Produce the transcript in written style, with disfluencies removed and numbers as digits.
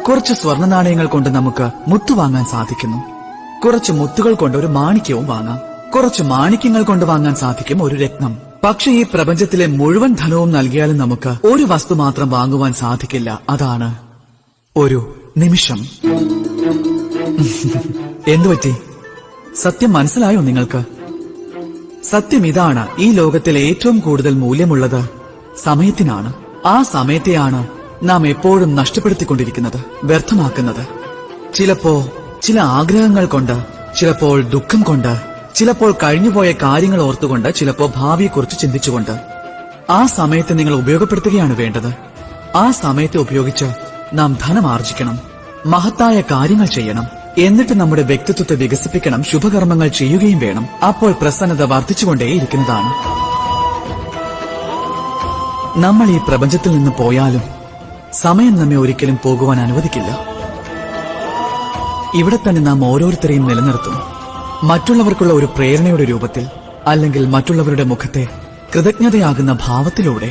കുറച്ച് സ്വർണ്ണ നാണയങ്ങൾ കൊണ്ട് നമുക്ക് മുത്തു വാങ്ങാൻ സാധിക്കുന്നു. കുറച്ച് മുത്തുകൾ കൊണ്ട് ഒരു മാണിക്യവും വാങ്ങാം. കുറച്ച് മാണിക്യങ്ങൾ കൊണ്ട് വാങ്ങാൻ സാധിക്കും ഒരു രത്നം. പക്ഷെ ഈ പ്രപഞ്ചത്തിലെ മുഴുവൻ ധനവും നൽകിയാലും നമുക്ക് ഒരു വസ്തു മാത്രം വാങ്ങുവാൻ സാധിക്കില്ല. അതാണ് ഒരു നിമിഷം. എന്തുപറ്റി? സത്യം മനസ്സിലായോ നിങ്ങൾക്ക്? സത്യം ഇതാണ്, ഈ ലോകത്തിലെ ഏറ്റവും കൂടുതൽ മൂല്യമുള്ളത് സമയത്തിനാണ്. ആ സമയത്തെയാണ് നാം എപ്പോഴും നഷ്ടപ്പെടുത്തിക്കൊണ്ടിരിക്കുന്നത്, വ്യർത്ഥമാക്കുന്നത്. ചിലപ്പോ ചില ആഗ്രഹങ്ങൾ കൊണ്ട്, ചിലപ്പോൾ ദുഃഖം കൊണ്ട്, ചിലപ്പോൾ കഴിഞ്ഞുപോയ കാര്യങ്ങൾ ഓർത്തുകൊണ്ട്, ചിലപ്പോ ഭാവിയെക്കുറിച്ച് ചിന്തിച്ചുകൊണ്ട്. ആ സമയത്തെ നിങ്ങൾ ഉപയോഗപ്പെടുത്തുകയാണ് വേണ്ടത്. ആ സമയത്തെ ഉപയോഗിച്ച് നാം ധനം ആർജിക്കണം, മഹത്തായ കാര്യങ്ങൾ ചെയ്യണം, എന്നിട്ട് നമ്മുടെ വ്യക്തിത്വത്തെ വികസിപ്പിക്കണം, ശുഭകർമ്മങ്ങൾ ചെയ്യുകയും വേണം. അപ്പോൾ പ്രസന്നത വർദ്ധിച്ചുകൊണ്ടേയിരിക്കുന്നതാണ്. നമ്മൾ ഈ പ്രപഞ്ചത്തിൽ നിന്ന് പോയാലും സമയം നമ്മെ ഒരിക്കലും പോകുവാൻ അനുവദിക്കില്ല. ഇവിടെ തന്നെ നാം ഓരോരുത്തരെയും നിലനിർത്തും, മറ്റുള്ളവർക്കുള്ള ഒരു പ്രേരണയുടെ രൂപത്തിൽ, അല്ലെങ്കിൽ മറ്റുള്ളവരുടെ മുഖത്തെ കൃതജ്ഞതയാകുന്ന ഭാവത്തിലൂടെ.